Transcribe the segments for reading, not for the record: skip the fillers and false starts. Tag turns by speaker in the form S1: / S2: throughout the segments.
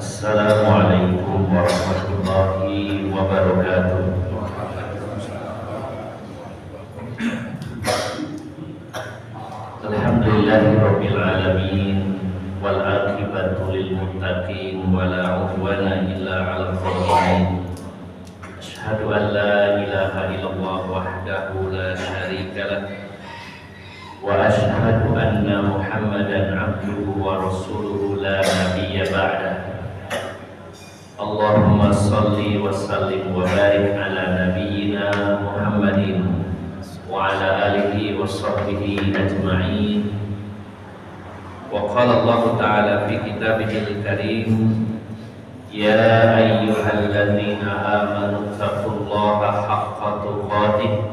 S1: Assalamualaikum warahmatullahi wabarakatuh. Alhamdulillahirabbil alamin wal aqibatu lil muttaqin wala udwana illa 'alal zalimin. Asyhadu an la ilaha illallah wahdahu la syarika lah wa asyhadu anna Muhammadan 'abduhu wa rasuluhu la nabiyya ba'dah. Allahumma salli wa sallim wa barik ala nabiyyina Muhammadin wa ala alihi wa sahbihi ajma'in. Wa qala Allah ta'ala fi kitabihil karim, ya ayyuhalladzina amanu taqullaha haqqa tuqatih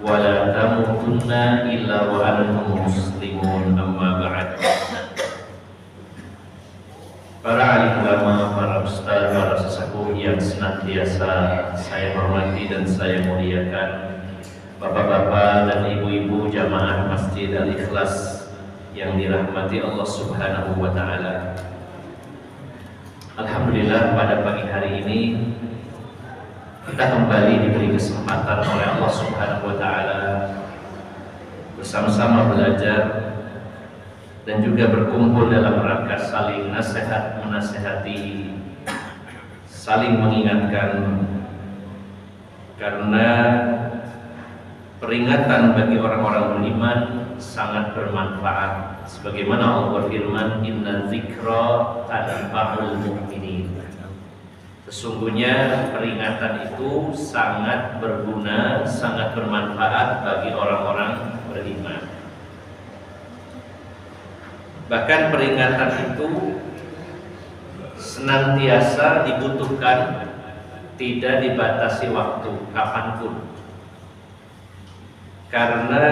S1: wa la tamutunna illa wa antum muslimun, amma ba'd. Para alim ulama, para ustaz, para sesepuh yang senantiasa saya hormati dan saya muliakan, bapak-bapak dan ibu-ibu jamaah Masjid Al-Ikhlas yang dirahmati Allah Subhanahu wa ta'ala. Alhamdulillah, pada pagi hari ini kita kembali diberi kesempatan oleh Allah Subhanahu wa ta'ala bersama-sama belajar dan juga berkumpul dalam rangka saling nasihat menasihati, saling mengingatkan, karena peringatan bagi orang-orang beriman sangat bermanfaat. Sebagaimana Allah berfirman, inna dzikra tanfa'ul mu'minin. Sesungguhnya peringatan itu sangat berguna, sangat bermanfaat bagi orang-orang beriman. Bahkan peringatan itu senantiasa dibutuhkan, tidak dibatasi waktu, kapanpun. Karena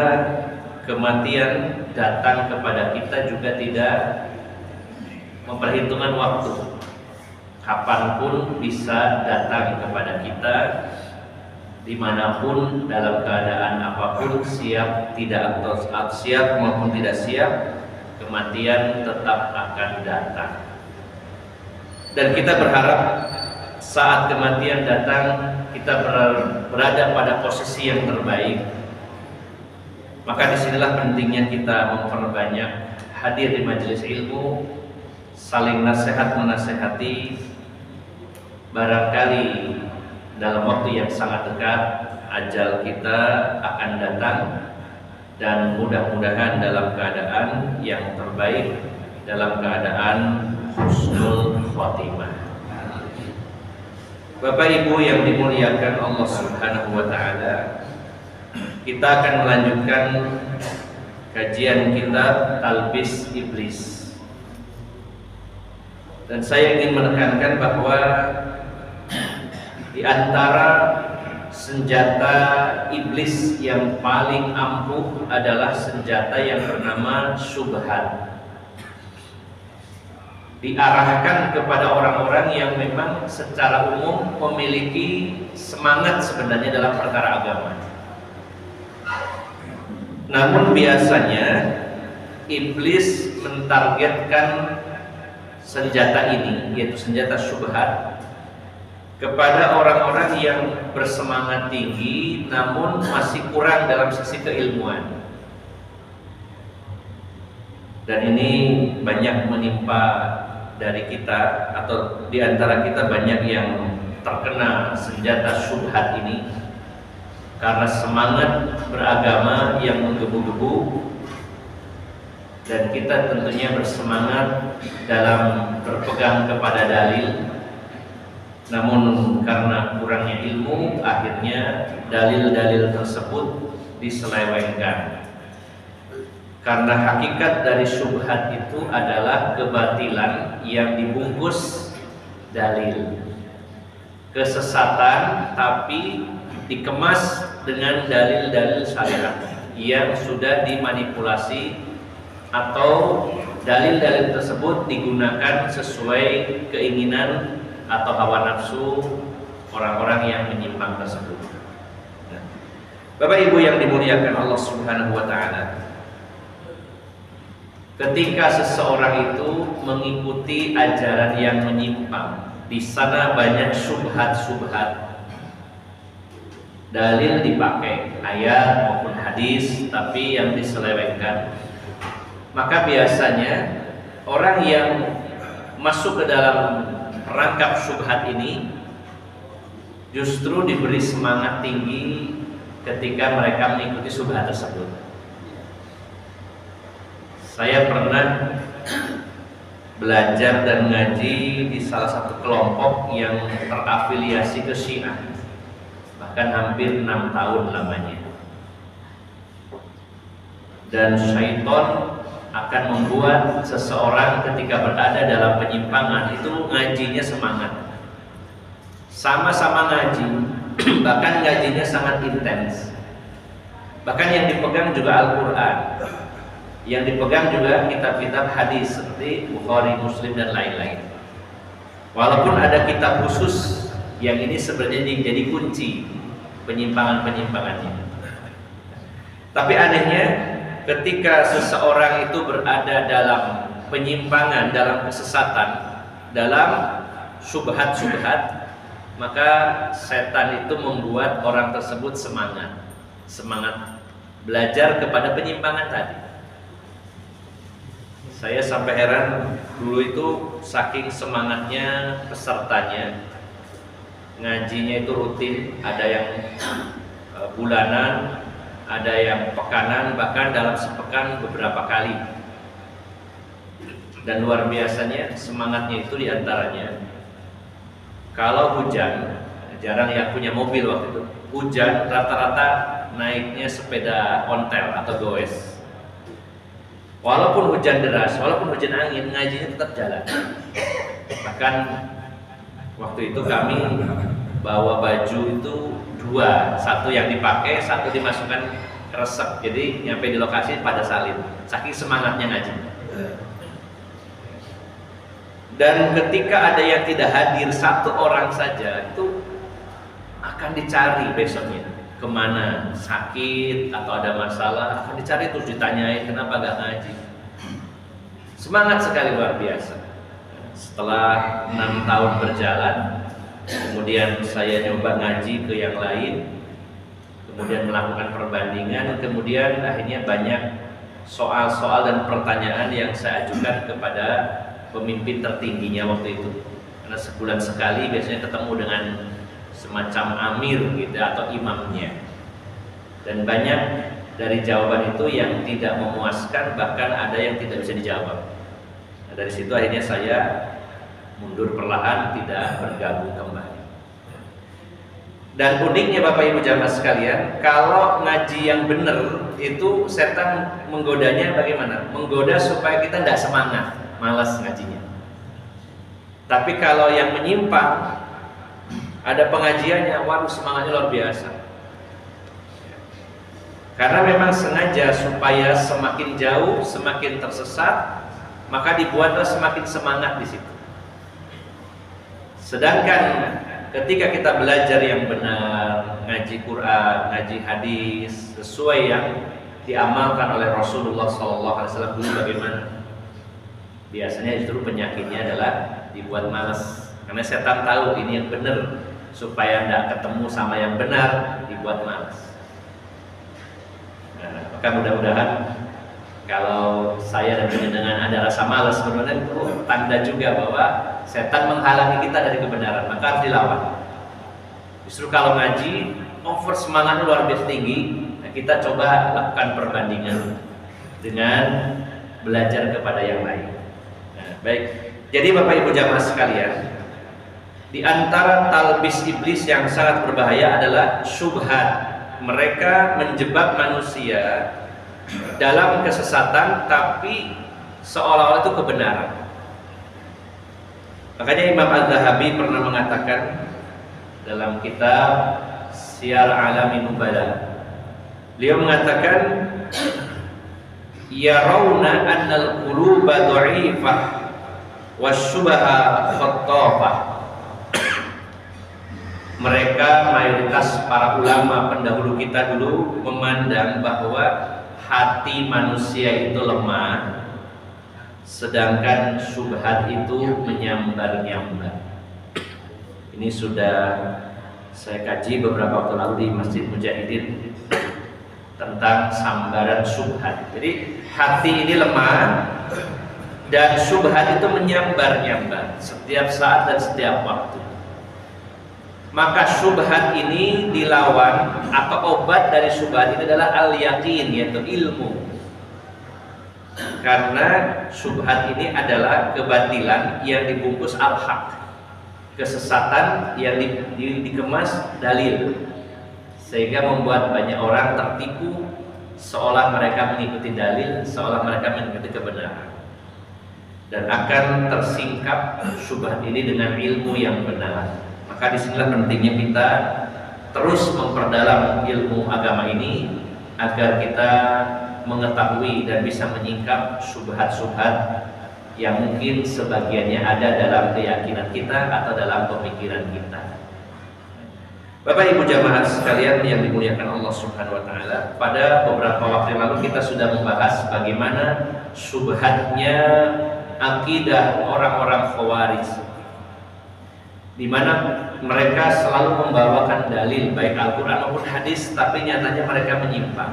S1: kematian datang kepada kita juga tidak memperhitungkan waktu. Kapanpun bisa datang kepada kita, dimanapun, dalam keadaan apapun, siap tidak atau siap maupun tidak siap, kematian tetap akan datang. Dan kita berharap saat kematian datang, kita berada pada posisi yang terbaik. Maka disinilah pentingnya kita memperbanyak hadir di majelis ilmu, saling nasihat menasehati. Barangkali dalam waktu yang sangat dekat ajal kita akan datang, dan mudah-mudahan dalam keadaan yang terbaik, dalam keadaan husnul khotimah. Bapak Ibu yang dimuliakan Allah Subhanahu wa ta'ala, kita akan melanjutkan kajian kitab Talbis Iblis. Dan saya ingin menekankan bahwa di antara senjata iblis yang paling ampuh adalah senjata yang bernama syubhat. Diarahkan kepada orang-orang yang memang secara umum memiliki semangat sebenarnya dalam perkara agama. Namun biasanya iblis mentargetkan senjata ini, yaitu senjata syubhat, kepada orang-orang yang bersemangat tinggi namun masih kurang dalam sisi keilmuan. Dan ini banyak menimpa dari kita, atau di antara kita banyak yang terkena senjata syubhat ini karena semangat beragama yang menggebu-gebu, dan kita tentunya bersemangat dalam berpegang kepada dalil. Namun karena kurangnya ilmu, akhirnya dalil-dalil tersebut diselewengkan. Karena hakikat dari syubhat itu adalah kebatilan yang dibungkus dalil, kesesatan tapi dikemas dengan dalil-dalil syariat yang sudah dimanipulasi, atau dalil-dalil tersebut digunakan sesuai keinginan atau hawa nafsu orang-orang yang menyimpang tersebut. Bapak Ibu yang dimuliakan Allah Subhanahu wa ta'ala, ketika seseorang itu mengikuti ajaran yang menyimpang, di sana banyak syubhat-syubhat. Dalil dipakai ayat maupun hadis, tapi yang diselewengkan. Maka biasanya orang yang masuk ke dalam perangkap syubhat ini justru diberi semangat tinggi ketika mereka mengikuti syubhat tersebut. Saya pernah belajar dan ngaji di salah satu kelompok yang terafiliasi ke Syiah, bahkan hampir 6 tahun lamanya. Dan syaitan akan membuat seseorang ketika berada dalam penyimpangan itu ngajinya semangat, sama-sama ngaji, bahkan ngajinya sangat intens. Bahkan yang dipegang juga Al-Quran, yang dipegang juga kitab-kitab hadis seperti Bukhari, Muslim dan lain-lain. Walaupun ada kitab khusus yang ini sebenarnya jadi kunci penyimpangan-penyimpangannya. Tapi anehnya ketika seseorang itu berada dalam penyimpangan, dalam kesesatan, dalam syubhat-syubhat, maka setan itu membuat orang tersebut semangat belajar kepada penyimpangan tadi. Saya sampai heran dulu itu saking semangatnya pesertanya, ngajinya itu rutin, ada yang bulanan, ada yang pekanan, bahkan dalam sepekan beberapa kali. Dan luar biasanya semangatnya itu diantaranya, kalau hujan, jarang yang punya mobil waktu itu, hujan rata-rata naiknya sepeda ontel atau goes. Walaupun hujan deras, walaupun hujan angin, ngajinya tetap jalan. Bahkan waktu itu kami bawa baju itu dua, satu yang dipakai, satu dimasukkan resep. Jadi nyampe di lokasi pada salin, saking semangatnya ngaji. Dan ketika ada yang tidak hadir, satu orang saja, itu akan dicari besoknya kemana, sakit atau ada masalah, akan dicari terus ditanyain kenapa gak ngaji. Semangat sekali, luar biasa. Setelah 6 tahun berjalan, kemudian saya nyoba ngaji ke yang lain, kemudian melakukan perbandingan, kemudian akhirnya banyak soal-soal dan pertanyaan yang saya ajukan kepada pemimpin tertingginya waktu itu. Karena sebulan sekali biasanya ketemu dengan semacam amir gitu atau imamnya. Dan banyak dari jawaban itu yang tidak memuaskan, bahkan ada yang tidak bisa dijawab. Nah, dari situ akhirnya saya mundur perlahan, tidak bergabung kembali. Dan uniknya Bapak Ibu jamaah sekalian, kalau ngaji yang benar itu setan menggodanya bagaimana? Menggoda supaya kita tidak semangat, malas ngajinya. Tapi kalau yang menyimpang, ada pengajiannya, waduh semangatnya luar biasa. Karena memang sengaja supaya semakin jauh, semakin tersesat, maka dibuatlah semakin semangat di situ. Sedangkan ketika kita belajar yang benar, ngaji Quran, ngaji hadis, sesuai yang diamalkan oleh Rasulullah SAW dulu bagaimana? Biasanya justru penyakitnya adalah dibuat malas. Karena setan tahu ini yang benar, supaya tidak ketemu sama yang benar, dibuat malas. Nah, maka mudah-mudahan kalau saya dan dengan ada rasa malas, sebenarnya itu tanda juga bahwa setan menghalangi kita dari kebenaran, maka harus dilawan. Justru kalau ngaji, over semangatnya luar biasa tinggi, nah kita coba lakukan perbandingan dengan belajar kepada yang lain. Nah, baik, jadi Bapak Ibu jamaah sekalian, di antara talbis iblis yang sangat berbahaya adalah syubhat. Mereka menjebak manusia dalam kesesatan, tapi seolah-olah itu kebenaran. Makanya Imam Az-Zahabi pernah mengatakan dalam kitab Syiar Alamin Nubala, beliau mengatakan, yarawna annal quluba dha'ifah wasyubaha khattafah. Mereka, mayoritas para ulama pendahulu kita dulu memandang bahwa hati manusia itu lemah sedangkan syubhat itu menyambar-nyambar. Ini sudah saya kaji beberapa waktu lalu di Masjid Mujahidin tentang sambaran syubhat. Jadi hati ini lemah dan syubhat itu menyambar-nyambar setiap saat dan setiap waktu. Maka syubhat ini dilawan, atau obat dari syubhat ini adalah al-yaqin, yaitu ilmu. Karena syubhat ini adalah kebatilan yang dibungkus al-haq, kesesatan yang dikemas dalil, sehingga membuat banyak orang tertipu seolah mereka mengikuti dalil, seolah mereka mengikuti kebenaran, dan akan tersingkap syubhat ini dengan ilmu yang benar. Maka disinilah pentingnya kita terus memperdalam ilmu agama ini agar kita mengetahui dan bisa menyingkap syubhat-syubhat yang mungkin sebagiannya ada dalam keyakinan kita atau dalam pemikiran kita. Bapak Ibu jamaah sekalian yang dimuliakan Allah Subhanahu wa taala, pada beberapa waktu yang lalu kita sudah membahas bagaimana syubhatnya akidah orang-orang Khawarij, di mana mereka selalu membawakan dalil baik Al-Qur'an maupun hadis, tapi nyatanya mereka menyimpang.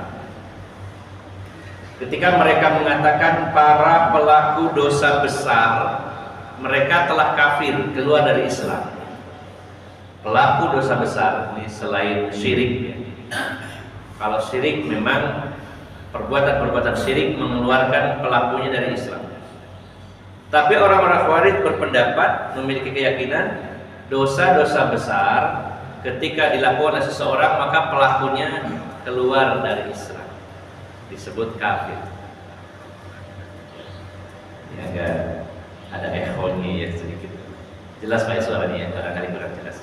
S1: Ketika mereka mengatakan para pelaku dosa besar, mereka telah kafir, keluar dari Islam. Pelaku dosa besar ini selain syirik ya. Kalau syirik memang perbuatan-perbuatan syirik mengeluarkan pelakunya dari Islam. Tapi orang-orang Khawarij berpendapat, memiliki keyakinan dosa-dosa besar ketika dilakukan oleh seseorang maka pelakunya keluar dari Islam, disebut kafir. Ya, ada echonya ya sedikit. Jelas Pak suaranya ya, barangkali kurang jelas.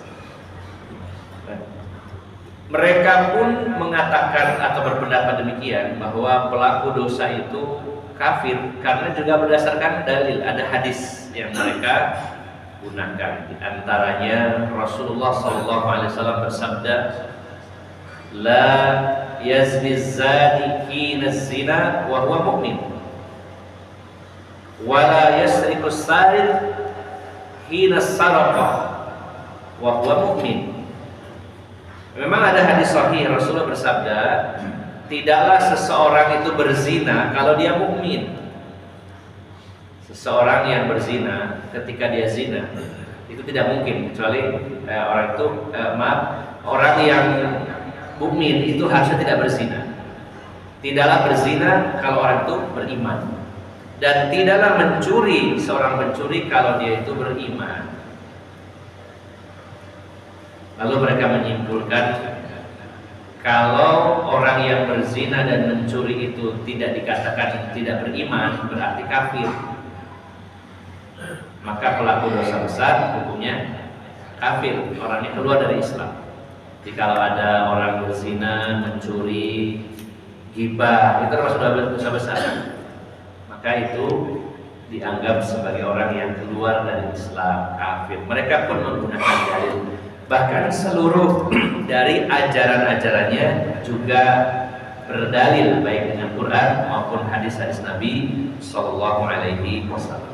S1: Mereka pun mengatakan atau berpendapat demikian bahwa pelaku dosa itu kafir karena juga berdasarkan dalil, ada hadis yang mereka gunakan. Di antaranya Rasulullah SAW bersabda, la yazni zani hina zina wa huwa mu'min, wa la yasriqu sariq hina saraqah wa huwa mu'min. Memang ada hadis sahih, Rasulullah bersabda, tidaklah seseorang itu berzina kalau dia mukmin. Seseorang yang berzina ketika dia zina itu tidak mungkin, kecuali orang yang mukmin itu harusnya tidak berzina. Tidaklah berzina kalau orang itu beriman, dan tidaklah mencuri seorang pencuri kalau dia itu beriman. Lalu mereka menyimpulkan, kalau orang yang berzina dan mencuri itu tidak dikatakan tidak beriman, berarti kafir. Maka pelaku dosa besar hukumnya kafir, orangnya keluar dari Islam. Jadi kalau ada orang berzina, mencuri, ghibah, itu termasuk dosa besar, maka itu dianggap sebagai orang yang keluar dari Islam, kafir. Mereka pun menggunakan dalil, bahkan seluruh dari ajaran-ajarannya juga berdalil baik dengan Quran maupun hadis-hadis Nabi Sallallahu Alaihi Wasallam.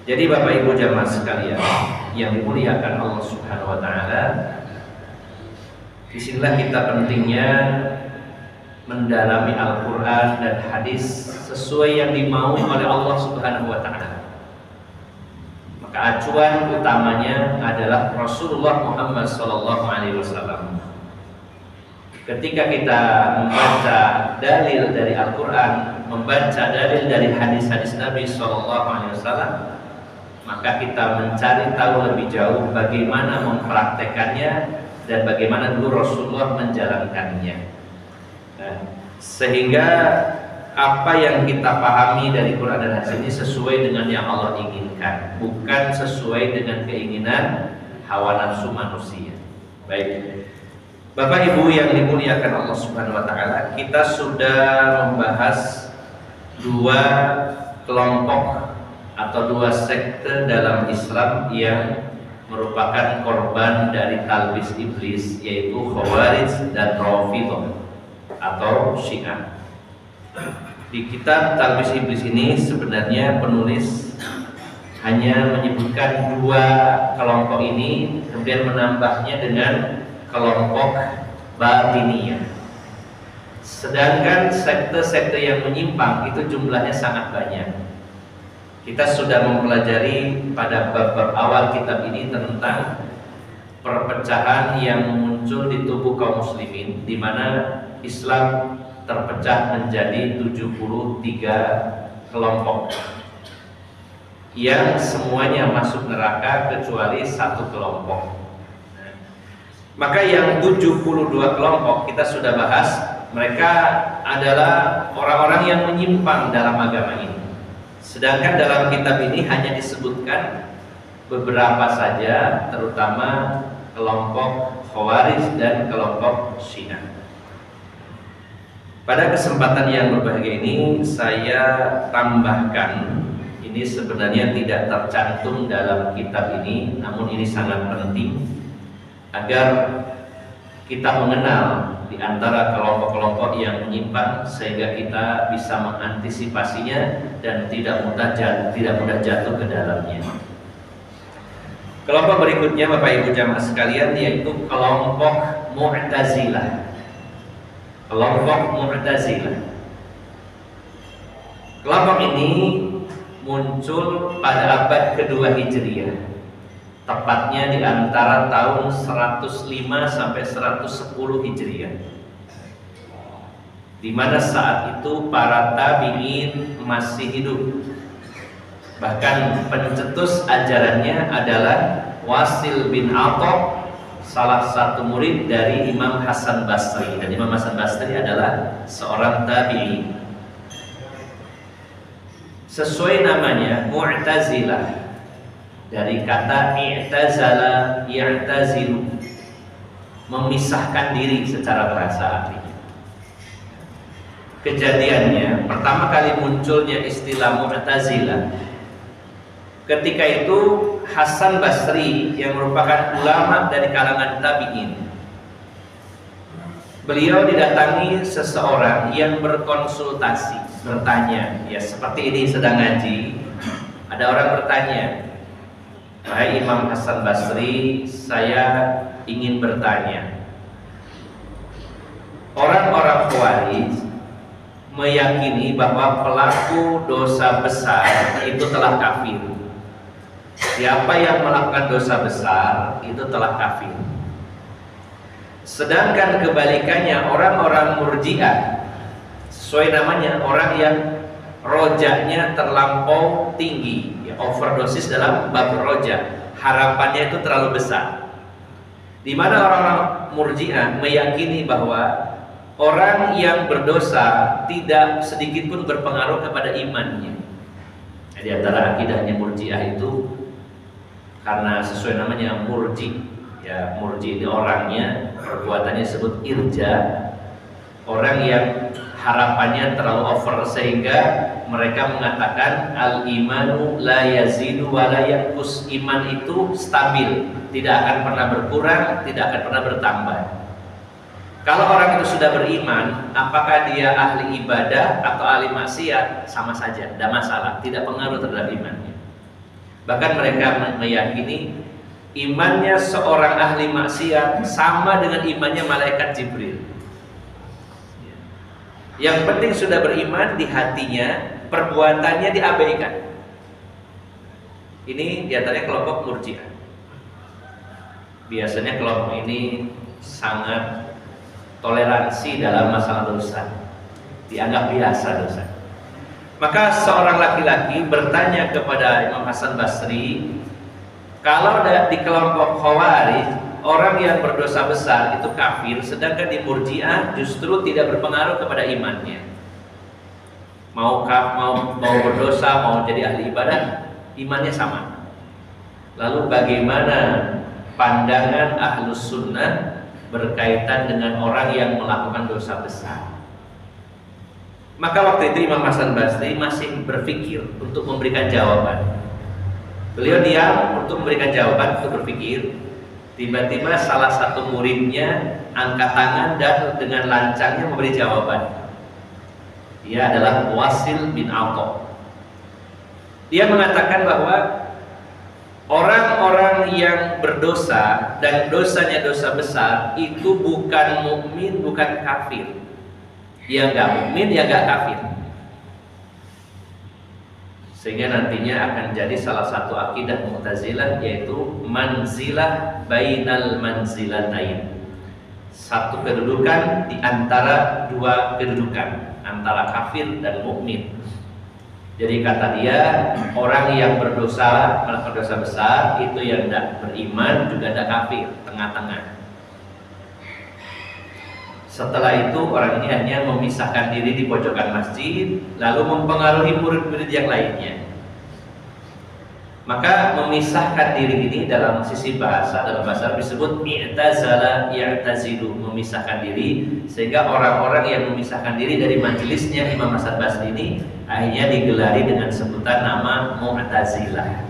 S1: Jadi Bapak Ibu jamaah sekalian yang dimuliakan Allah Subhanahu Wa Taala, disinilah kita pentingnya mendalami Al-Quran dan hadis sesuai yang dimau oleh Allah Subhanahu Wa Taala. Maka acuan utamanya adalah Rasulullah Muhammad Sallallahu Alaihi Wasallam. Ketika kita membaca dalil dari Al-Quran, membaca dalil dari hadis-hadis Nabi Sallallahu Alaihi Wasallam, maka kita mencari tahu lebih jauh bagaimana mempraktekannya dan bagaimana dulu Rasulullah menjalankannya. Nah, sehingga apa yang kita pahami dari Quran dan hadis ini sesuai dengan yang Allah inginkan, bukan sesuai dengan keinginan hawa nafsu manusia. Baik, Bapak Ibu yang dimuliakan Allah Subhanahu Wa Taala, kita sudah membahas dua kelompok atau dua sekte dalam Islam yang merupakan korban dari talbis iblis, yaitu Khawarij dan Rafidhah atau Syiah. Di kitab Talbis Iblis ini sebenarnya penulis hanya menyebutkan dua kelompok ini, kemudian menambahnya dengan kelompok batiniyah. Sedangkan sekte-sekte yang menyimpang itu jumlahnya sangat banyak. Kita sudah mempelajari pada bab-bab awal kitab ini tentang perpecahan yang muncul di tubuh kaum muslimin, di mana Islam terpecah menjadi 73 kelompok yang semuanya masuk neraka kecuali satu kelompok. Maka yang 72 kelompok kita sudah bahas, mereka adalah orang-orang yang menyimpang dalam agama ini. Sedangkan dalam kitab ini hanya disebutkan beberapa saja, terutama kelompok Khawarij dan kelompok Syiah. Pada kesempatan yang berbahagia ini saya tambahkan, ini sebenarnya tidak tercantum dalam kitab ini, namun ini sangat penting agar kita mengenal di antara kelompok-kelompok yang menyimpang sehingga kita bisa mengantisipasinya dan tidak mudah jatuh ke dalamnya. Kelompok berikutnya Bapak Ibu jamaah sekalian yaitu kelompok Mu'tazilah. Kelompok Mu'tazilah. Kelompok ini muncul pada abad kedua Hijriah, tepatnya di antara tahun 105 sampai 110 Hijriah, di mana saat itu para tabi'in masih hidup. Bahkan pencetus ajarannya adalah Wasil bin Atha, salah satu murid dari Imam Hasan Basri, dan Imam Hasan Basri adalah seorang tabi'i. Sesuai namanya Mu'tazilah, dari kata i'tazala ya'tazilu, memisahkan diri secara bahasa artinya. Kejadiannya pertama kali munculnya istilah Mu'tazilah ketika itu Hasan Basri yang merupakan ulama dari kalangan tabi'in, beliau didatangi seseorang yang berkonsultasi, bertanya, ya seperti ini sedang ngaji, ada orang bertanya, "Wahai Imam Hasan Basri, saya ingin bertanya, orang-orang Khawarij meyakini bahwa pelaku dosa besar itu telah kafir. Siapa yang melakukan dosa besar itu telah kafir. Sedangkan kebalikannya orang-orang Murji'ah, sesuai namanya, orang yang rojaknya terlampau tinggi, ya, overdosis dalam bab rojak, harapannya itu terlalu besar. Di mana orang-orang Murji'ah meyakini bahwa orang yang berdosa tidak sedikit pun berpengaruh kepada imannya. Di antara akidahnya Murji'ah itu, karena sesuai namanya murji, ya murji ini orangnya, perbuatannya disebut irja, orang yang harapannya terlalu over sehingga mereka mengatakan al-imanu la yazidu wa la yanqus, iman itu stabil, tidak akan pernah berkurang, tidak akan pernah bertambah. Kalau orang itu sudah beriman, apakah dia ahli ibadah atau ahli maksiat, sama saja, tidak masalah, tidak pengaruh terhadap imannya. Bahkan mereka meyakini imannya seorang ahli maksiat sama dengan imannya malaikat Jibril. Yang penting sudah beriman di hatinya, perbuatannya diabaikan. Ini diantaranya kelompok Murji'ah. Biasanya kelompok ini sangat toleransi dalam masalah dosa, dianggap biasa dosa. Maka seorang laki-laki bertanya kepada Imam Hasan Basri, kalau di kelompok Khawarij orang yang berdosa besar itu kafir, sedangkan di Murji'ah justru tidak berpengaruh kepada imannya. Mau berdosa, mau jadi ahli ibadah, imannya sama. Lalu bagaimana pandangan Ahlus Sunnah berkaitan dengan orang yang melakukan dosa besar? Maka waktu itu Imam Hasan Basri masih berpikir untuk memberikan jawaban. Beliau diam untuk memberikan jawaban, untuk berpikir. Tiba-tiba salah satu muridnya angkat tangan dan dengan lancangnya memberi jawaban. Dia adalah Wasil bin Atha. Dia mengatakan bahwa orang-orang yang berdosa dan dosanya dosa besar itu bukan mukmin, bukan kafir. Dia nggak mukmin, dia nggak kafir. Sehingga nantinya akan jadi salah satu akidah Mu'tazilah, yaitu manzilah bainal manzilatain. Satu kedudukan di antara dua kedudukan, antara kafir dan mukmin. Jadi kata dia, orang yang berdosa, melakukan dosa besar, itu yang tidak beriman juga tidak kafir, tengah-tengah. Setelah itu orang ini hanya memisahkan diri di pojokan masjid, lalu mempengaruhi murid-murid yang lainnya. Maka memisahkan diri ini dalam sisi bahasa, dalam bahasa Arab disebut i'tazala ya'tazilu, memisahkan diri, sehingga orang-orang yang memisahkan diri dari majelisnya Imam Hasan Basri ini akhirnya digelari dengan sebutan nama Mu'tazilah.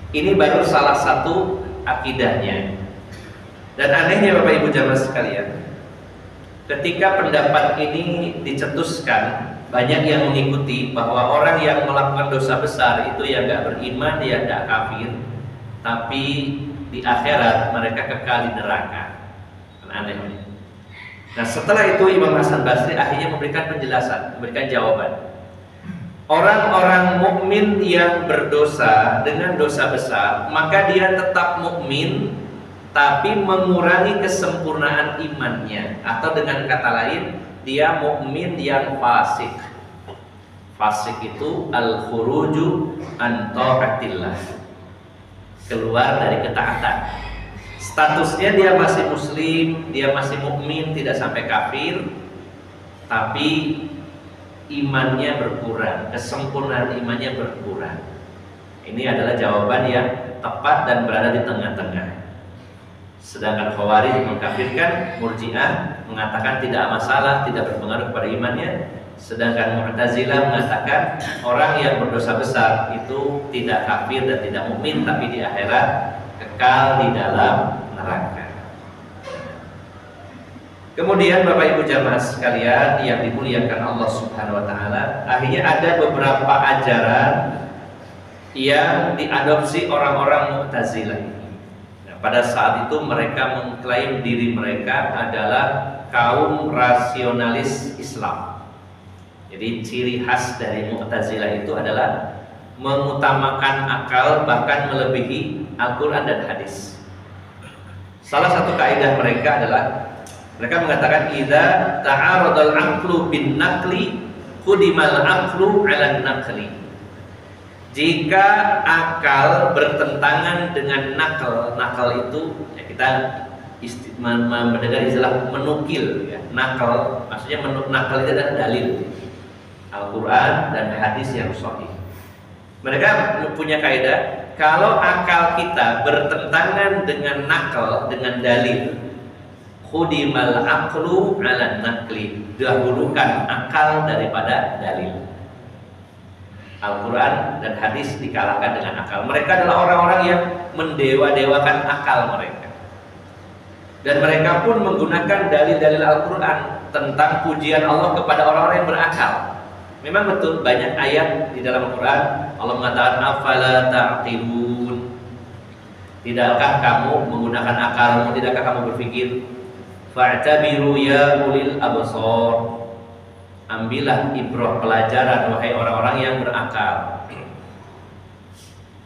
S1: Ini baru salah satu akidahnya. Dan anehnya Bapak Ibu jamaah sekalian, ketika pendapat ini dicetuskan, banyak yang mengikuti bahwa orang yang melakukan dosa besar itu ya nggak beriman, dia nggak kafir, tapi di akhirat mereka kekal di neraka. Anehnya. Nah setelah itu Imam Hasan Basri akhirnya memberikan penjelasan, memberikan jawaban. Orang-orang mukmin yang berdosa dengan dosa besar, maka dia tetap mukmin, tapi mengurangi kesempurnaan imannya, atau dengan kata lain, dia mukmin yang fasik. Fasik itu al-khuruju an ta'atillah, keluar dari ketaatan. Statusnya dia masih muslim, dia masih mukmin, tidak sampai kafir, tapi imannya berkurang, kesempurnaan imannya berkurang. Ini adalah jawaban yang tepat dan berada di tengah-tengah. Sedangkan Khawarij mengkafirkan, Murji'ah mengatakan tidak masalah, tidak berpengaruh pada imannya. Sedangkan Mu'tazilah mengatakan orang yang berdosa besar itu tidak kafir dan tidak mukmin, tapi di akhirat kekal di dalam neraka. Kemudian Bapak Ibu jamaah sekalian yang dimuliakan Allah Subhanahu wa taala, akhirnya ada beberapa ajaran yang diadopsi orang-orang Mu'tazilah ini. Pada saat itu mereka mengklaim diri mereka adalah kaum rasionalis Islam. Jadi ciri khas dari Mu'tazilah itu adalah mengutamakan akal, bahkan melebihi Al-Quran dan hadis. Salah satu kaidah mereka adalah mereka mengatakan idza ta'aradal aqlu bin naqli qudimal aqlu 'ala naqli. Jika akal bertentangan dengan nakal, nakal itu ya kita mendengar istilah menukil, ya. Nakal maksudnya nakal itu adalah dalil Al-Quran dan hadis yang sahih. Mereka punya kaidah, kalau akal kita bertentangan dengan nakal, dengan dalil, khudimal aqlu 'ala naqli, dahulukan akal daripada dalil. Al-Quran dan hadis dikalahkan dengan akal. Mereka adalah orang-orang yang mendewa-dewakan akal mereka. Dan mereka pun menggunakan dalil-dalil Al-Quran tentang pujian Allah kepada orang-orang yang berakal. Memang betul banyak ayat di dalam Al-Quran Allah mengatakan afala ta'qilun. Tidakkah kamu menggunakan akalmu, tidakkah kamu berpikir? Fa'tabiru ya ulil absar. Ambillah ibrah, pelajaran wahai orang-orang yang berakal.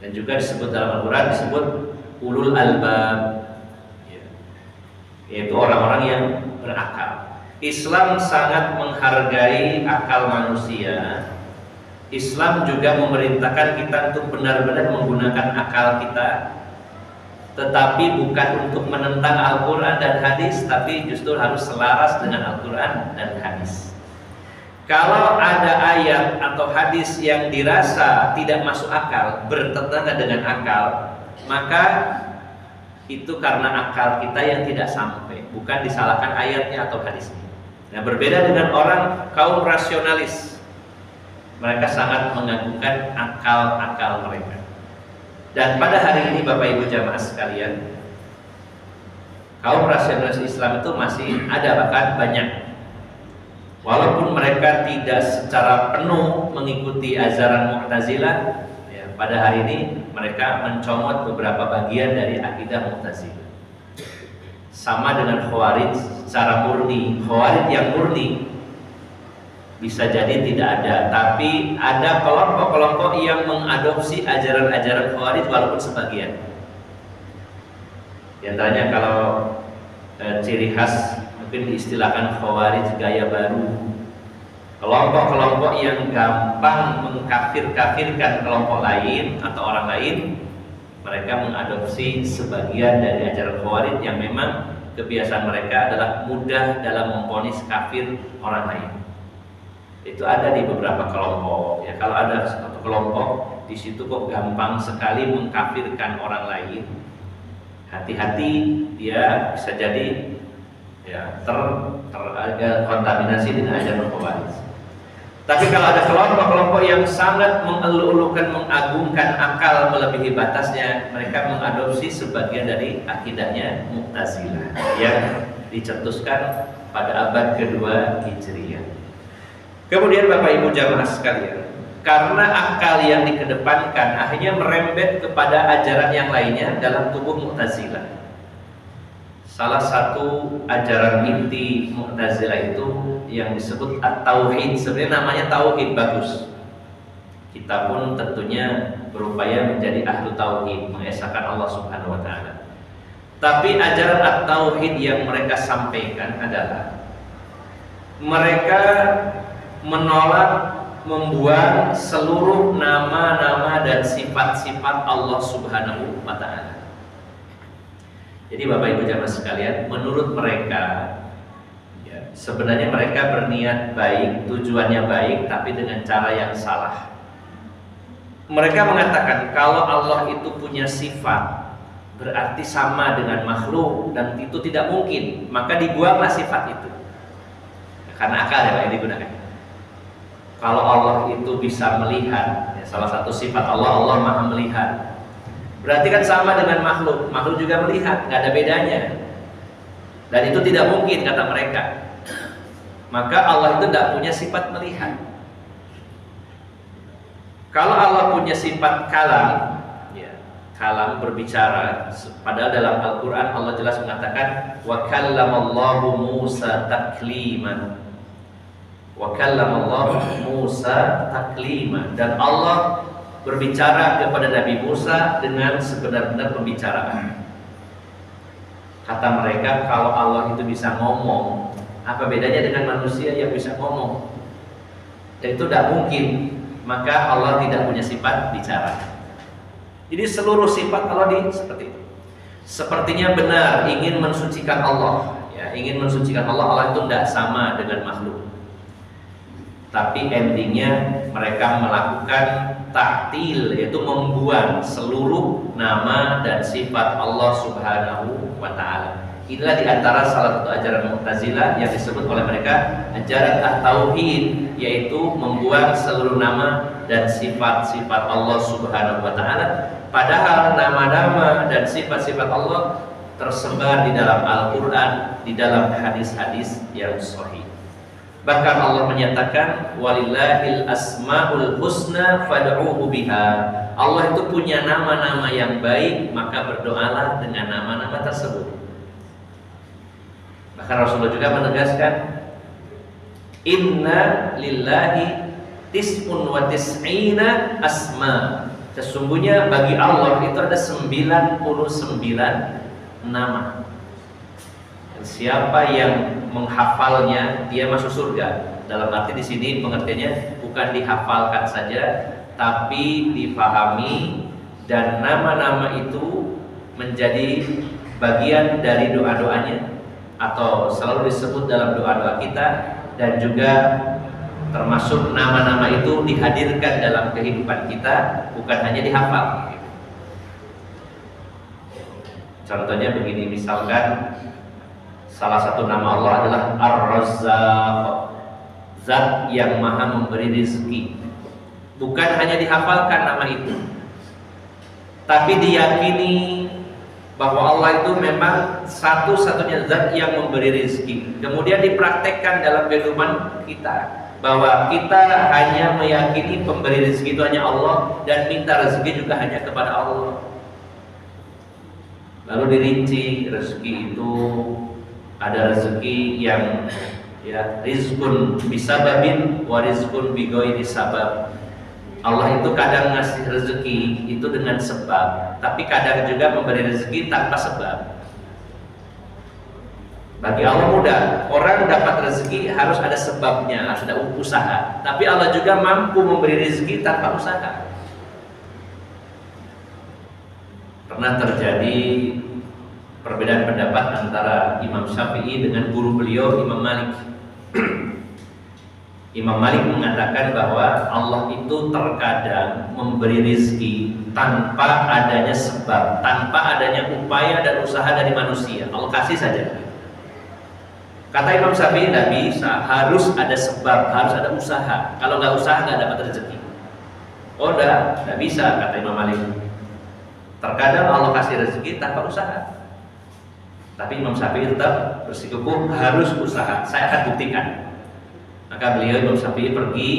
S1: Dan juga disebut dalam Al-Quran disebut ulul albab, yaitu orang-orang yang berakal. Islam sangat menghargai akal manusia. Islam juga memerintahkan kita untuk benar-benar menggunakan akal kita, tetapi bukan untuk menentang Al-Quran dan hadis, tapi justru harus selaras dengan Al-Quran dan hadis. Kalau ada ayat atau hadis yang dirasa tidak masuk akal, bertentangan dengan akal, maka itu karena akal kita yang tidak sampai, bukan disalahkan ayatnya atau hadisnya. Nah, berbeda dengan orang kaum rasionalis, mereka sangat mengagungkan akal-akal mereka. Dan pada hari ini Bapak Ibu jamaah sekalian, kaum rasionalis Islam itu masih ada, bahkan banyak. Walaupun mereka tidak secara penuh mengikuti ajaran Mu'tazilah, ya, pada hari ini mereka mencomot beberapa bagian dari akidah Mu'tazilah. Sama dengan Khawarij secara murni. Khawarij yang murni bisa jadi tidak ada, tapi ada kelompok-kelompok yang mengadopsi ajaran-ajaran Khawarij walaupun sebagian. Di antaranya kalau ciri khas mungkin diistilahkan Khawarij gaya baru, kelompok-kelompok yang gampang mengkafir-kafirkan kelompok lain atau orang lain. Mereka mengadopsi sebagian dari ajaran Khawarij yang memang kebiasaan mereka adalah mudah dalam memvonis kafir orang lain. Itu ada di beberapa kelompok. Ya, kalau ada satu kelompok di situ kok gampang sekali mengkafirkan orang lain, hati-hati, dia bisa jadi ya terkontaminasi dengan ajaran Khawarij. Tapi kalau ada kelompok-kelompok yang sangat mengeluh-elukan, mengagungkan akal melebihi batasnya, mereka mengadopsi sebagian dari akidahnya Mu'tazilah yang dicetuskan pada abad kedua Hijriah. Kemudian Bapak Ibu jamaah sekalian, karena akal yang dikedepankan akhirnya merembet kepada ajaran yang lainnya dalam tubuh Mu'tazilah. Salah satu ajaran inti Mu'tazilah itu yang disebut At-Tauhid. Sebenarnya namanya Tauhid, bagus. Kita pun tentunya berupaya menjadi ahlu Tauhid, mengesahkan Allah Subhanahu wa Ta'ala. Tapi ajaran At-Tauhid yang mereka sampaikan adalah mereka menolak, membuang seluruh nama-nama dan sifat-sifat Allah Subhanahu wa Ta'ala. Jadi Bapak Ibu jamaah sekalian, menurut mereka ya, sebenarnya mereka berniat baik, tujuannya baik, tapi dengan cara yang salah. Mereka mengatakan kalau Allah itu punya sifat berarti sama dengan makhluk, dan itu tidak mungkin, maka dibuanglah sifat itu. Karena akal ya Pak yang digunakan. Kalau Allah itu bisa melihat, ya, salah satu sifat Allah, Allah maha melihat, berarti kan sama dengan makhluk. Makhluk juga melihat, nggak ada bedanya. Dan itu tidak mungkin kata mereka. Maka Allah itu tidak punya sifat melihat. Kalau Allah punya sifat kalam, ya, kalam berbicara. Padahal dalam Al-Quran Allah jelas mengatakan wa kallamallahu Musa takliman. Wa kallamallahu Musa takliman. Dan Allah berbicara kepada Nabi Musa dengan sebenar-benar pembicaraan. Kata mereka kalau Allah itu bisa ngomong, apa bedanya dengan manusia yang bisa ngomong? Dan itu tidak mungkin. Maka Allah tidak punya sifat bicara. Jadi seluruh sifat Allah seperti itu. Sepertinya benar ingin mensucikan Allah, ya, ingin mensucikan Allah. Allah itu tidak sama dengan makhluk. Tapi endingnya mereka melakukan ta'til, yaitu membuang seluruh nama dan sifat Allah Subhanahu wa Ta'ala. Inilah diantara salah satu ajaran Mu'tazilah yang disebut oleh mereka ajaran At-Tauhid, yaitu membuang seluruh nama dan sifat-sifat Allah Subhanahu wa Ta'ala. Padahal nama-nama dan sifat-sifat Allah tersebar di dalam Al-Quran, di dalam hadis-hadis yang sahih. Bahkan Allah menyatakan walillahil asmaul husna fad'uhu biha. Allah itu punya nama-nama yang baik, maka berdoalah dengan nama-nama tersebut. Bahkan Rasulullah juga menegaskan inna lillahi tis'un wa tis'ina asma. Sesungguhnya bagi Allah itu ada 99 nama. Siapa yang menghafalnya dia masuk surga. Dalam arti di sini pengertiannya bukan dihafalkan saja, tapi difahami, dan nama-nama itu menjadi bagian dari doa-doanya atau selalu disebut dalam doa-doa kita, dan juga termasuk nama-nama itu dihadirkan dalam kehidupan kita, bukan hanya dihafal. Contohnya begini, misalkan salah satu nama Allah adalah Ar-Razzaq, Zat yang maha memberi rezeki. Bukan hanya dihafalkan nama itu, tapi diyakini bahwa Allah itu memang satu-satunya zat yang memberi rezeki. Kemudian dipraktekkan dalam kehidupan kita bahwa kita hanya meyakini pemberi rezeki itu hanya Allah dan minta rezeki juga hanya kepada Allah. Lalu dirinci rezeki itu ada rezeki yang rizqun bisababin wa rizqun bighairi sabab. Allah itu kadang ngasih rezeki itu dengan sebab, tapi kadang juga memberi rezeki tanpa sebab. Bagi Allah mudah, orang dapat rezeki harus ada sebabnya, harus ada usaha. Tapi Allah juga mampu memberi rezeki tanpa usaha. Pernah terjadi perbedaan pendapat antara Imam Syafi'i dengan guru beliau Imam Malik. Imam Malik mengatakan bahwa Allah itu terkadang memberi rezeki tanpa adanya sebab, tanpa adanya upaya dan usaha dari manusia. Allah kasih saja. Kata Imam Syafi'i, tidak bisa, harus ada sebab, harus ada usaha. Kalau nggak usaha nggak dapat rezeki. Oh, tidak bisa, kata Imam Malik. Terkadang Allah kasih rezeki tanpa usaha. Tapi Imam Syafi'i tetap bersikukuh harus usaha. Saya akan buktikan. Maka beliau Imam Syafi'i pergi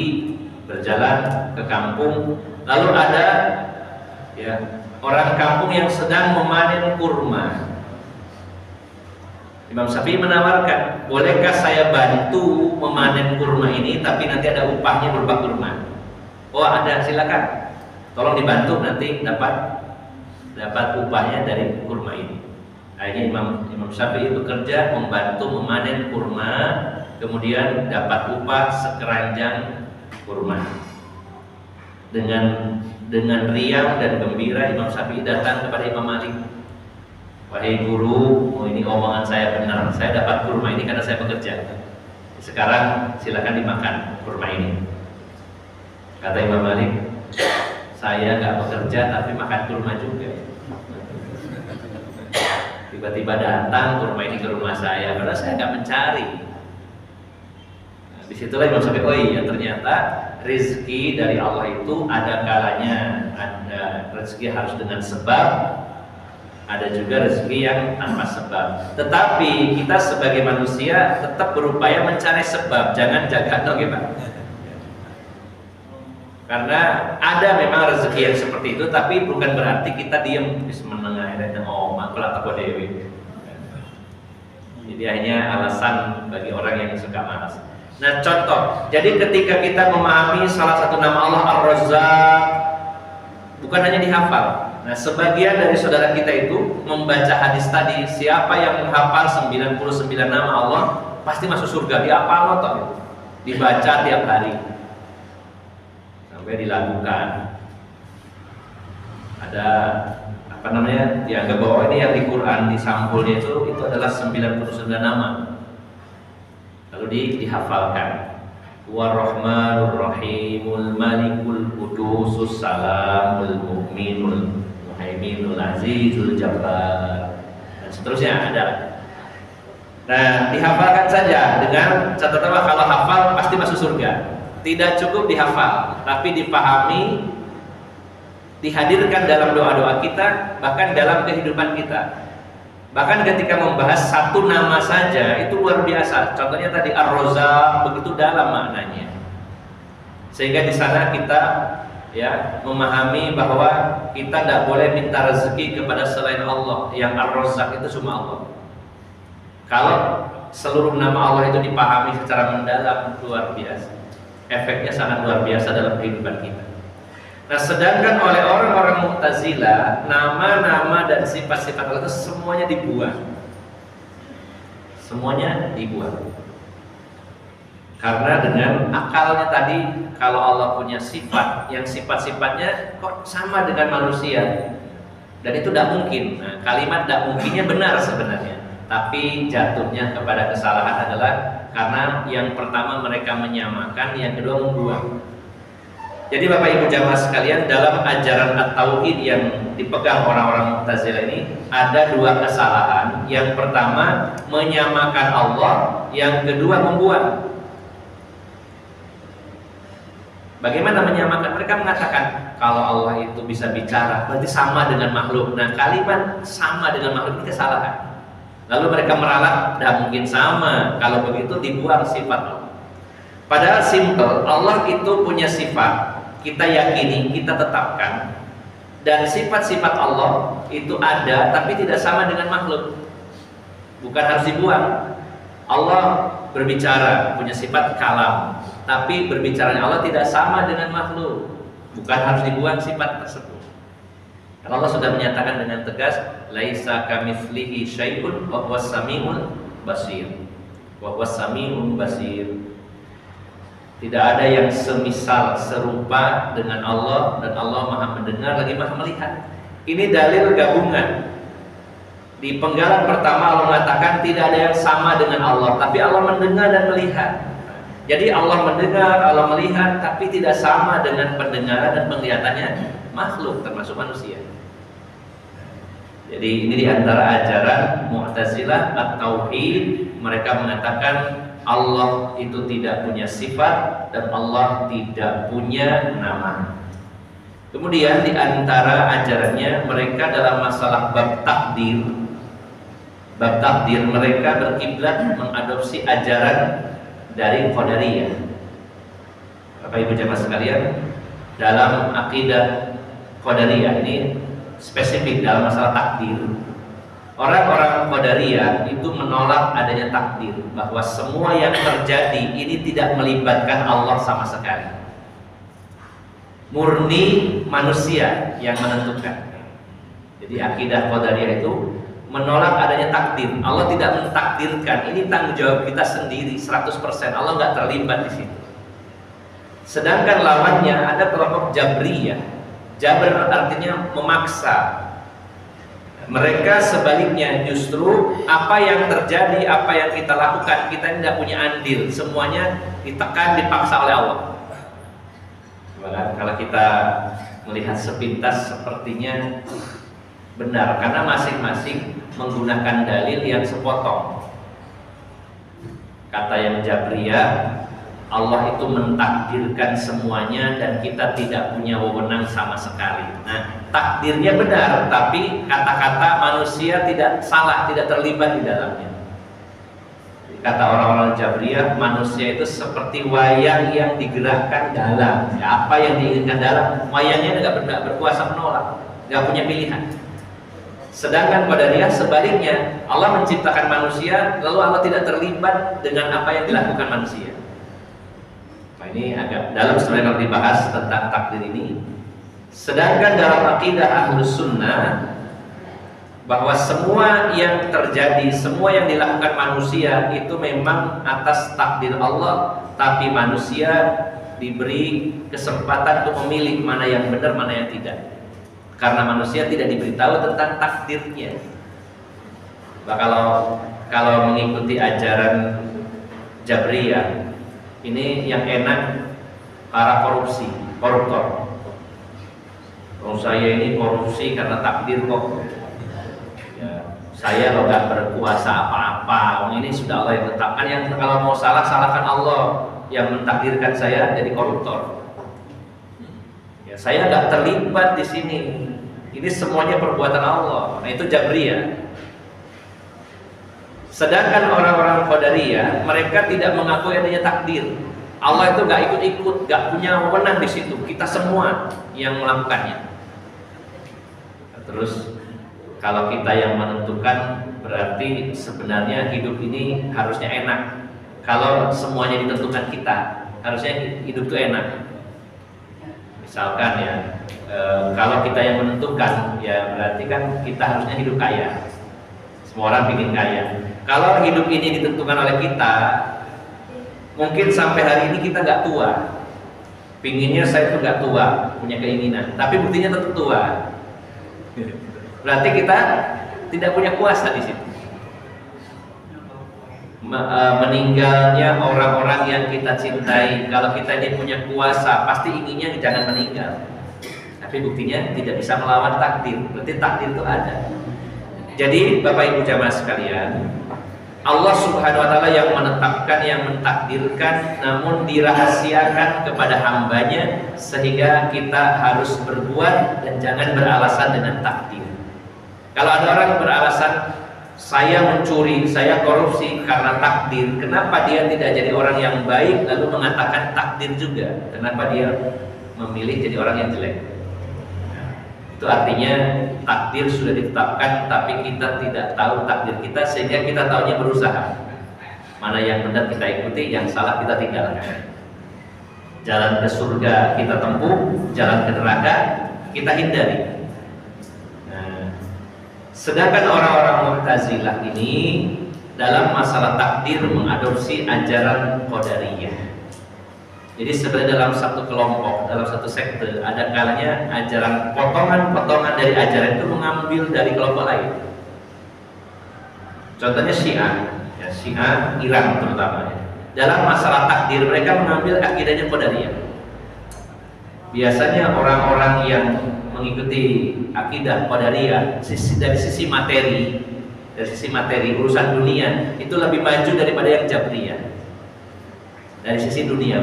S1: berjalan ke kampung, lalu ada orang kampung yang sedang memanen kurma. Imam Syafi'i menawarkan, bolehkah saya bantu memanen kurma ini, tapi nanti ada upahnya berupa kurma. Oh ada, silakan. Tolong dibantu, nanti dapat upahnya dari kurma ini. Akhirnya Imam Syafi'i bekerja membantu memanen kurma, kemudian dapat upah sekeranjang kurma. Dengan riang dan gembira Imam Syafi'i datang kepada Imam Malik. Wahai guru, ini omongan saya benar. Saya dapat kurma ini karena saya bekerja. Sekarang silakan dimakan kurma ini. Kata Imam Malik, saya nggak bekerja tapi makan kurma juga. Tiba-tiba datang kurma ini ke rumah saya, karena saya nggak mencari. Nah, disitulah Imam Syafi'i, oh iya ternyata rezeki dari Allah itu ada kalanya, ada rezeki harus dengan sebab, ada juga rezeki yang tanpa sebab. Tetapi kita sebagai manusia tetap berupaya mencari sebab, jangan jaga dong ya Pak. Karena ada memang rezeki yang seperti itu, tapi bukan berarti kita diam menengah dan makulah takwa dewi. Jadi hanya alasan bagi orang yang suka malas. Nah contoh, jadi ketika kita memahami salah satu nama Allah Ar-Razzaq, bukan hanya dihafal. Nah sebagian dari saudara kita itu membaca hadis tadi, siapa yang menghafal 99 nama Allah pasti masuk surga, dihafal atau dibaca tiap hari. Dilakukan, ada dianggap bahwa ini yang di Quran di sampulnya itu adalah 99 nama, lalu dihafalkan. War-Rahmanur Rahimul Malikul Qudusus Salamul Mu'minul Muhaiminul Azizul Jabbar dan seterusnya ada. Nah dihafalkan saja dengan catatan kalau hafal pasti masuk surga. Tidak cukup dihafal, tapi dipahami, dihadirkan dalam doa-doa kita, bahkan dalam kehidupan kita. Bahkan ketika membahas satu nama saja itu luar biasa. Contohnya tadi Ar-Razzaq, begitu dalam maknanya. Sehingga di sana kita memahami bahwa kita tidak boleh minta rezeki kepada selain Allah. Yang Ar-Razzaq itu cuma Allah. Kalau seluruh nama Allah itu dipahami secara mendalam, luar biasa. Efeknya sangat luar biasa dalam kehidupan kita. Nah, sedangkan oleh orang-orang Mu'tazilah, nama-nama dan sifat-sifat Allah itu semuanya dibuang. Semuanya dibuang. Karena dengan akalnya tadi, kalau Allah punya sifat yang sifat-sifatnya kok sama dengan manusia, dan itu tidak mungkin. Nah, kalimat tidak mungkinnya benar sebenarnya, tapi jatuhnya kepada kesalahan adalah karena yang pertama mereka menyamakan, yang kedua membuang. Jadi Bapak Ibu jamaah sekalian, dalam ajaran At-Tauhid yang dipegang orang-orang Mu'tazilah ini ada dua kesalahan. Yang pertama menyamakan Allah, yang kedua membuang. Bagaimana menyamakan? Mereka mengatakan kalau Allah itu bisa bicara berarti sama dengan makhluk. Nah, kalimat sama dengan makhluk ini kesalahan. Lalu mereka meralat, tidak mungkin sama. Kalau begitu dibuang sifat Allah. Padahal simple, Allah itu punya sifat, kita yakini, kita tetapkan. Dan sifat-sifat Allah itu ada, tapi tidak sama dengan makhluk. Bukan harus dibuang. Allah berbicara, punya sifat kalam, tapi berbicaranya Allah tidak sama dengan makhluk. Bukan harus dibuang sifat tersebut. Karena Allah sudah menyatakan dengan tegas, laisa kamitslihi syai'un wa huwas samiul basir. Wa huwas samiul basir. Tidak ada yang semisal, serupa dengan Allah, dan Allah Maha mendengar lagi Maha melihat. Ini dalil gabungan. Di penggalan pertama Allah mengatakan tidak ada yang sama dengan Allah, tapi Allah mendengar dan melihat. Jadi Allah mendengar, Allah melihat, tapi tidak sama dengan pendengaran dan penglihatannya makhluk termasuk manusia. Jadi ini diantara ajaran Mu'tazilah at-Tauhid. Mereka mengatakan Allah itu tidak punya sifat dan Allah tidak punya nama. Kemudian di antara ajarannya mereka dalam masalah bab takdir. Bab takdir mereka berkiblat mengadopsi ajaran dari Qadariyah. Bapak Ibu jamaah sekalian, dalam akidah Qadariyah ini spesifik dalam masalah takdir. Orang-orang Qadariyah itu menolak adanya takdir, bahwa semua yang terjadi ini tidak melibatkan Allah sama sekali. Murni manusia yang menentukan. Jadi akidah Qadariyah itu menolak adanya takdir. Allah tidak mentakdirkan, ini tanggung jawab kita sendiri 100%. Allah nggak terlibat di situ. Sedangkan lawannya ada kelompok Jabriyah. Jabr artinya memaksa. Mereka sebaliknya, justru apa yang terjadi, apa yang kita lakukan, kita tidak punya andil. Semuanya ditekan, dipaksa oleh Allah. Kalau kita melihat sepintas sepertinya benar, karena masing-masing menggunakan dalil yang sepotong. Kata yang Jabriyah, Allah itu mentakdirkan semuanya dan kita tidak punya wewenang sama sekali. Nah, takdirnya benar, tapi kata-kata manusia tidak salah, tidak terlibat di dalamnya. Kata orang-orang Jabriyah, manusia itu seperti wayang yang digerakkan dalam. Ya, apa yang diinginkan dalam, wayangnya tidak berkuasa menolak, tidak punya pilihan. Sedangkan Qadariyah sebaliknya, Allah menciptakan manusia, lalu Allah tidak terlibat dengan apa yang dilakukan manusia. Nah, ini agak dalam sebenarnya kalau dibahas tentang takdir ini. Sedangkan dalam akidah Ahlus Sunnah, bahwa semua yang terjadi, semua yang dilakukan manusia itu memang atas takdir Allah, tapi manusia diberi kesempatan untuk memilih mana yang benar, mana yang tidak. Karena manusia tidak diberitahu tentang takdirnya. Nah, kalau mengikuti ajaran Jabriyah, ini yang enak para koruptor. Kalau saya ini korupsi karena takdir kok. Ya, saya lo gak berkuasa apa-apa. Ini sudah Allah yang tetapkan. Yang kalau mau salah, salahkan Allah yang mentakdirkan saya jadi koruptor. Ya, saya gak terlibat di sini. Ini semuanya perbuatan Allah. Nah, itu Jabriyah. Sedangkan orang-orang Qadariyah, mereka tidak mengakui adanya takdir. Allah itu gak ikut-ikut, gak punya wewenang di situ. Kita semua yang melakukannya. Terus kalau kita yang menentukan, berarti sebenarnya hidup ini harusnya enak. Kalau semuanya ditentukan kita, harusnya hidup itu enak. Misalkan ya, kalau kita yang menentukan, ya berarti kan kita harusnya hidup kaya. Semua orang ingin kaya. Kalau hidup ini ditentukan oleh kita, mungkin sampai hari ini kita nggak tua. Pinginnya saya itu nggak tua, punya keinginan, tapi buktinya tetap tua. Berarti kita tidak punya kuasa di situ. Meninggalnya orang-orang yang kita cintai, kalau kita ini punya kuasa, pasti inginnya jangan meninggal. Tapi buktinya tidak bisa melawan takdir. Berarti takdir itu ada. Jadi Bapak Ibu jamaah sekalian, Allah Subhanahu wa taala yang menetapkan, yang mentakdirkan, namun dirahasiakan kepada hambanya, sehingga kita harus berbuat dan jangan beralasan dengan takdir. Kalau ada orang beralasan saya mencuri, saya korupsi karena takdir, kenapa dia tidak jadi orang yang baik lalu mengatakan takdir juga? Kenapa dia memilih jadi orang yang jelek? Itu artinya takdir sudah ditetapkan, tapi kita tidak tahu takdir kita, sehingga kita tahunya berusaha. Mana yang benar kita ikuti, yang salah kita tinggalkan. Jalan ke surga kita tempuh, jalan ke neraka kita hindari. Nah, sedangkan orang-orang Mu'tazilah ini dalam masalah takdir mengadopsi ajaran Qadariyah. Jadi sebenarnya dalam satu kelompok, dalam satu sekte, ada kalanya ajaran potongan-potongan dari ajaran itu mengambil dari kelompok lain. Contohnya Syiah, ya, Syiah Iran terutama. Dalam masalah takdir mereka mengambil akidahnya Qadariyah. Biasanya orang-orang yang mengikuti akidah Qadariyah dari sisi materi, urusan dunia itu lebih maju daripada yang Jabriyah. Dari sisi dunia.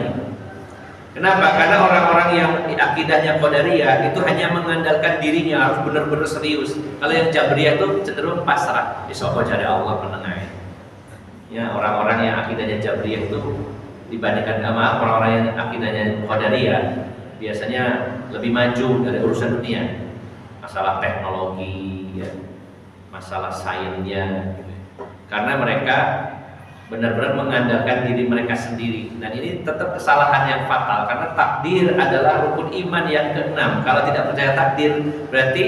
S1: Kenapa? Karena orang-orang yang akidahnya Qadariyah itu hanya mengandalkan dirinya, harus benar-benar serius. Kalau yang Jabriyah itu cenderung pasrah. Isoko jadi Allah menengah. Ya, orang-orang yang akidahnya Jabriyah itu dibandingkan sama orang-orang yang akidahnya Qadariyah biasanya lebih maju dari urusan dunia. Masalah teknologi, ya, masalah sainsnya. Karena mereka benar-benar mengandalkan diri mereka sendiri, dan ini tetap kesalahan yang fatal, karena takdir adalah rukun iman yang keenam. Kalau tidak percaya takdir berarti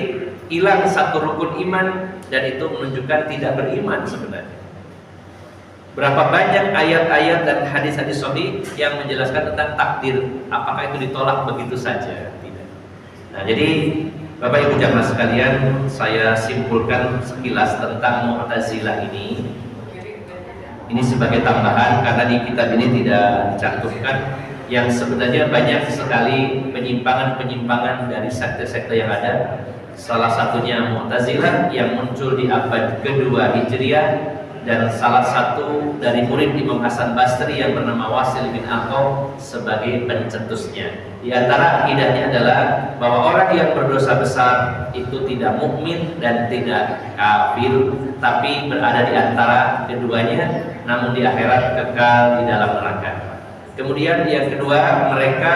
S1: hilang satu rukun iman, dan itu menunjukkan tidak beriman sebenarnya. Berapa banyak ayat-ayat dan hadis-hadis sahih yang menjelaskan tentang takdir, apakah itu ditolak begitu saja? Tidak. Nah, jadi Bapak Ibu jamaah sekalian, saya simpulkan sekilas tentang Mu'tazilah ini. Ini sebagai tambahan karena di kitab ini tidak dicantumkan, yang sebenarnya banyak sekali penyimpangan-penyimpangan dari sekte-sekte yang ada. Salah satunya Mu'tazilah yang muncul di abad kedua Hijriah, dan salah satu dari murid Imam Hasan Basri yang bernama Wasil bin Aqam sebagai pencetusnya. Di antara akidahnya adalah bahwa orang yang berdosa besar itu tidak mukmin dan tidak kafir, tapi berada di antara keduanya, namun di akhirat kekal di dalam neraka. Kemudian yang kedua, mereka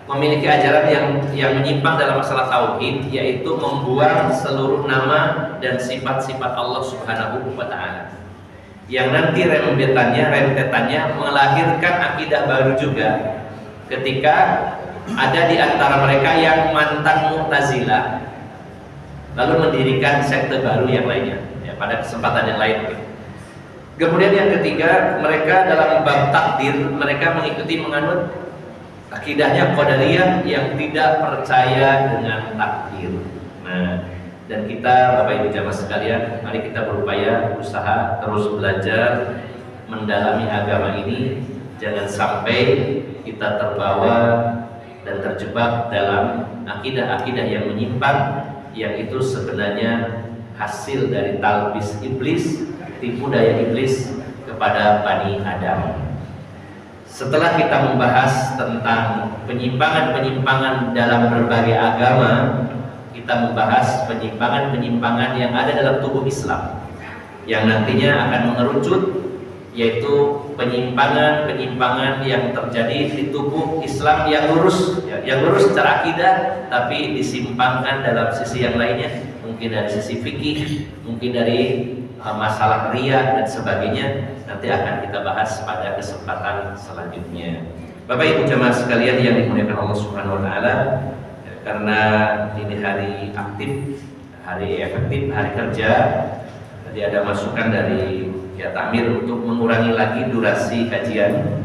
S1: memiliki ajaran yang menyimpang dalam masalah tauhid, yaitu membuang seluruh nama dan sifat-sifat Allah Subhanahu wa taala. Yang nanti rentetannya melahirkan akidah baru juga. Ketika ada di antara mereka yang mantan Mu'tazilah lalu mendirikan sekte baru yang lainnya, ya, pada kesempatan yang lain. Kemudian yang ketiga, mereka dalam bab takdir mereka mengikuti menganut akidahnya Qadariyah yang tidak percaya dengan takdir. Nah, dan kita Bapak Ibu jamaah sekalian, mari kita berupaya usaha terus belajar mendalami agama ini, jangan sampai kita terbawa dan terjebak dalam akidah-akidah yang menyimpang, yang itu sebenarnya hasil dari talbis iblis, tipu daya iblis kepada Bani Adam. Setelah kita membahas tentang penyimpangan-penyimpangan dalam berbagai agama, kita membahas penyimpangan-penyimpangan yang ada dalam tubuh Islam yang nantinya akan mengerucut, yaitu penyimpangan-penyimpangan yang terjadi di tubuh Islam yang lurus, yang lurus secara akidah, tapi disimpangkan dalam sisi yang lainnya, mungkin dari sisi fikih, mungkin dari masalah riya dan sebagainya. Nanti akan kita bahas pada kesempatan selanjutnya. Bapak Ibu jamaah sekalian yang dimuliakan Allah Subhanahu wa taala, karena ini hari aktif, hari efektif, hari kerja, tadi ada masukan dari ya Takmir untuk mengurangi lagi durasi kajian,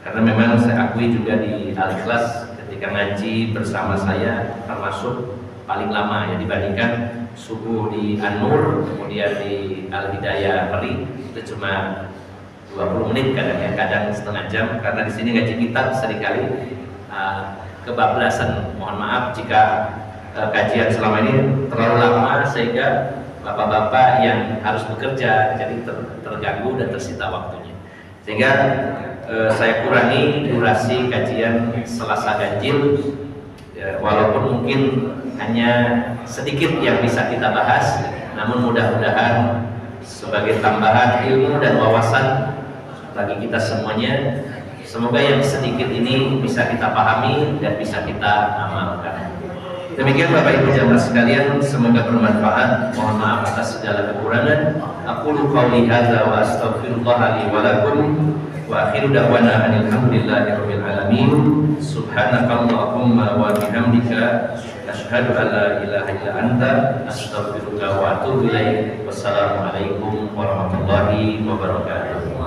S1: karena memang saya akui juga di Al-Ikhlas ketika ngaji bersama saya termasuk paling lama ya, dibandingkan subuh di An-Nur, kemudian di Al-Hidayah Peri itu cuma 20 menit kadang setengah jam, karena di sini ngaji kitab seringkali kebablasan. Mohon maaf jika kajian selama ini terlalu lama sehingga bapak-bapak yang harus bekerja, jadi terganggu dan tersita waktunya. Sehingga saya kurangi durasi kajian Selasa Ganjil, walaupun mungkin hanya sedikit yang bisa kita bahas, namun mudah-mudahan sebagai tambahan ilmu dan wawasan bagi kita semuanya. Semoga yang sedikit ini bisa kita pahami dan bisa kita amalkan. Demikian Bapak Ibu jamaah sekalian, semoga bermanfaat. Mohon maaf atas segala kekurangan. Aqulu qouli hadza wa astaghfirullah li wa lakum wa akhiru da'wana alhamdulillahirabbil alamin. Subhanakallahumma wa bihamdika asyhadu an la ilaha illa anta astaghfiruka wa atubu ilaik. Wassalamualaikum warahmatullahi wabarakatuh.